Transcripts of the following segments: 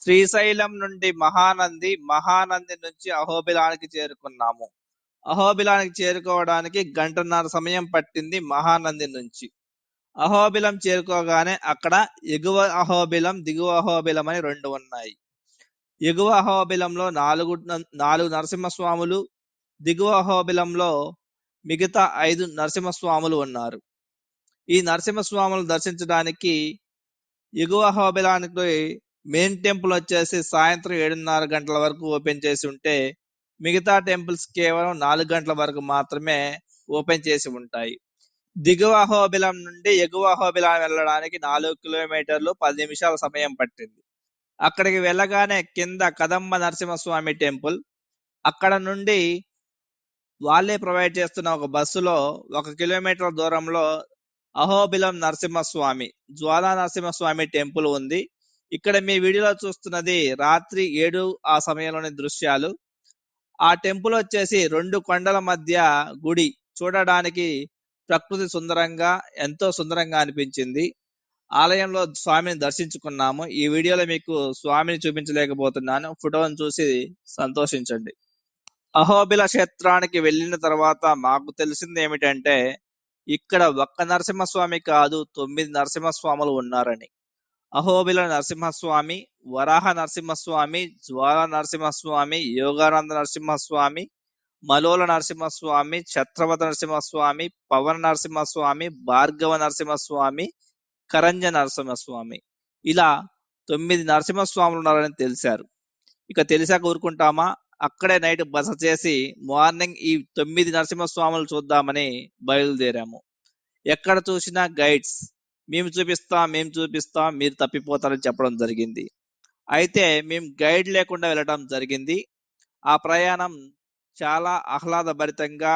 శ్రీశైలం నుండి మహానంది, మహానంది నుంచి అహోబిలానికి చేరుకున్నాము. అహోబిలానికి చేరుకోవడానికి గంటన్నర సమయం పట్టింది మహానంది నుంచి. అహోబిలం చేరుకోగానే అక్కడ ఎగువ అహోబిలం, దిగువ అహోబిలం అని రెండు ఉన్నాయి. ఎగువ అహోబిలంలో నాలుగు నరసింహస్వాములు, దిగువ అహోబిలంలో మిగతా 5 నరసింహస్వాములు ఉన్నారు. ఈ నరసింహస్వాములు దర్శించడానికి ఎగువ అహోబిలానికి మెయిన్ టెంపుల్ వచ్చేసి సాయంత్రం 7:30 గంటల వరకు ఓపెన్ చేసి ఉంటే, మిగతా టెంపుల్స్ కేవలం 4 గంటల వరకు మాత్రమే ఓపెన్ చేసి ఉంటాయి. దిగువ అహోబిలం నుండి ఎగువ అహోబిలం వెళ్ళడానికి 4 కిలోమీటర్లు 10 నిమిషాల సమయం పట్టింది. అక్కడికి వెళ్ళగానే కింద కదంబ నరసింహస్వామి టెంపుల్, అక్కడ నుండి వాళ్ళే ప్రొవైడ్ చేస్తున్న ఒక బస్సులో 1 కిలోమీటర్ దూరంలో అహోబిలం నరసింహస్వామి, జ్వాలా నరసింహస్వామి టెంపుల్ ఉంది. ఇక్కడ మీ వీడియోలో చూస్తున్నది రాత్రి 7 ఆ సమయంలోని దృశ్యాలు. ఆ టెంపుల్ వచ్చేసి 2 కొండల మధ్య గుడి, చూడడానికి ప్రకృతి సుందరంగా ఎంతో సుందరంగా అనిపించింది. ఆలయంలో స్వామిని దర్శించుకున్నాము. ఈ వీడియోలో మీకు స్వామిని చూపించలేకపోతున్నాను, ఫోటోను చూసి సంతోషించండి. అహోబిల క్షేత్రానికి వెళ్ళిన తర్వాత మాకు తెలిసింది ఏమిటంటే, ఇక్కడ ఒక్క నరసింహస్వామి కాదు 9 నరసింహస్వాములు ఉన్నారని. అహోబిల నరసింహస్వామి, వరాహ నరసింహస్వామి, జ్వాల నరసింహస్వామి, యోగానంద నరసింహస్వామి, మలోల నరసింహస్వామి, ఛత్రవత నరసింహస్వామి, పవన నరసింహస్వామి, భార్గవ నరసింహస్వామి, కరంజ నరసింహస్వామి, ఇలా 9 నరసింహస్వాములు ఉన్నారని తెలిసారు. ఇక తెలిసాక ఊరుకుంటామా? అక్కడే నైట్ బస చేసి మార్నింగ్ ఈ 9 నరసింహస్వాములు చూద్దామని బయలుదేరాము. ఎక్కడ చూసినా గైడ్స్, మేము చూపిస్తాం, మీరు తప్పిపోతారని చెప్పడం జరిగింది. అయితే మేము గైడ్ లేకుండా వెళ్ళడం జరిగింది. ఆ ప్రయాణం చాలా ఆహ్లాదభరితంగా,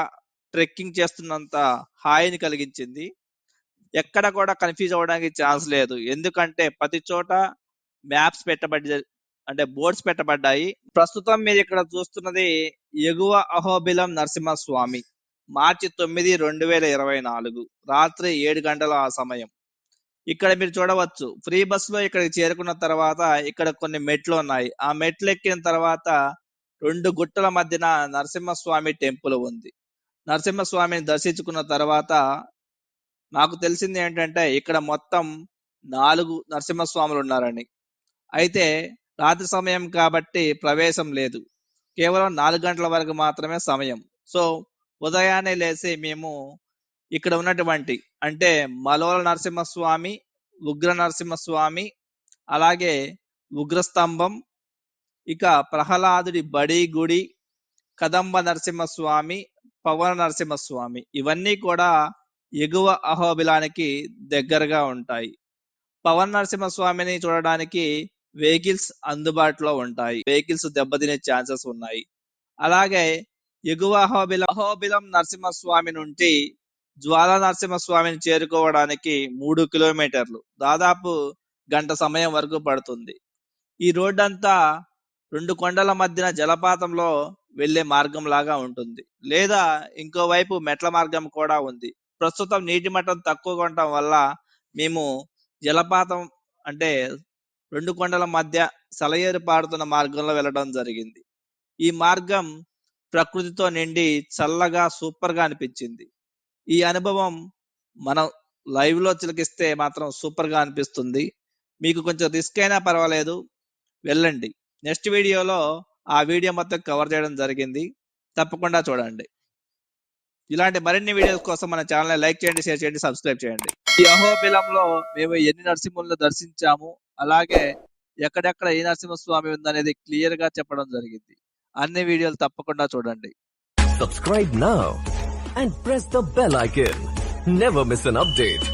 ట్రెక్కింగ్ చేస్తున్నంత హాయిని కలిగించింది. ఎక్కడ కూడా కన్ఫ్యూజ్ అవ్వడానికి ఛాన్స్ లేదు. ఎందుకంటే ప్రతి చోట మ్యాప్స్ బోర్డ్స్ పెట్టబడ్డాయి. ప్రస్తుతం మీరు ఇక్కడ చూస్తున్నది ఎగువ అహోబిలం నరసింహస్వామి, మార్చి 9, 2024 రాత్రి 7 గంటల ఆ సమయం. ఇక్కడ మీరు చూడవచ్చు, ఫ్రీ బస్ లో ఇక్కడికి చేరుకున్న తర్వాత ఇక్కడ కొన్ని మెట్లు ఉన్నాయి. ఆ మెట్లు ఎక్కిన తర్వాత 2 గుట్టల మధ్యన నరసింహస్వామి టెంపుల్ ఉంది. నరసింహస్వామిని దర్శించుకున్న తర్వాత నాకు తెలిసింది ఏంటంటే, ఇక్కడ మొత్తం 4 నరసింహస్వాములు ఉన్నారని. అయితే రాత్రి సమయం కాబట్టి ప్రవేశం లేదు, కేవలం 4 గంటల వరకు మాత్రమే సమయం. సో ఉదయాన్నే లేచి మేము ఇక్కడ ఉన్నటువంటి అంటే మలోల నరసింహస్వామి, ఉగ్ర నరసింహస్వామి, అలాగే ఉగ్రస్తంభం, ఇక ప్రహ్లాదుడి బడి గుడి, కదంబ నరసింహస్వామి, పవన నరసింహస్వామి, ఇవన్నీ కూడా ఎగువ అహోబిలానికి దగ్గరగా ఉంటాయి. పవన నరసింహస్వామిని చూడడానికి వెహికల్స్ అందుబాటులో ఉంటాయి. వెహికల్స్ దెబ్బతినే ఛాన్సెస్ ఉన్నాయి. అలాగే ఎగువ అహోబిలం నరసింహస్వామి నుండి జ్వాలా నరసింహస్వామిని చేరుకోవడానికి 3 కిలోమీటర్లు, దాదాపు గంట సమయం వరకు పడుతుంది. ఈ రోడ్డు అంతా 2 కొండల మధ్యన జలపాతంలో వెళ్లే మార్గం లాగా ఉంటుంది, లేదా ఇంకోవైపు మెట్ల మార్గం కూడా ఉంది. ప్రస్తుతం నీటి మట్టం తక్కువగా ఉండటం వల్ల మేము జలపాతం అంటే 2 కొండల మధ్య సెలయేరు పారుతున్న మార్గంలో వెళ్ళడం జరిగింది. ఈ మార్గం ప్రకృతితో నిండి చల్లగా సూపర్ గా అనిపించింది. ఈ అనుభవం మనం లైవ్ లో చిలకిస్తే మాత్రం సూపర్ గా అనిపిస్తుంది. మీకు కొంచెం రిస్క్ అయినా పర్వాలేదు, వెళ్ళండి. నెక్స్ట్ వీడియోలో ఆ వీడియో మొత్తం కవర్ చేయడం జరిగింది, తప్పకుండా చూడండి. ఇలాంటి మరిన్ని వీడియోస్ కోసం మన ఛానల్ లైక్ చేయండి, షేర్ చేయండి, సబ్స్క్రైబ్ చేయండి. ఈ అహోబిలంలో మేము ఎన్ని నరసింహులను దర్శించాము, అలాగే ఎక్కడెక్కడ ఏ నరసింహస్వామి ఉందనేది క్లియర్ గా చెప్పడం జరిగింది. అన్ని వీడియోలు తప్పకుండా చూడండి. Subscribe now and press the bell icon. Never miss an update.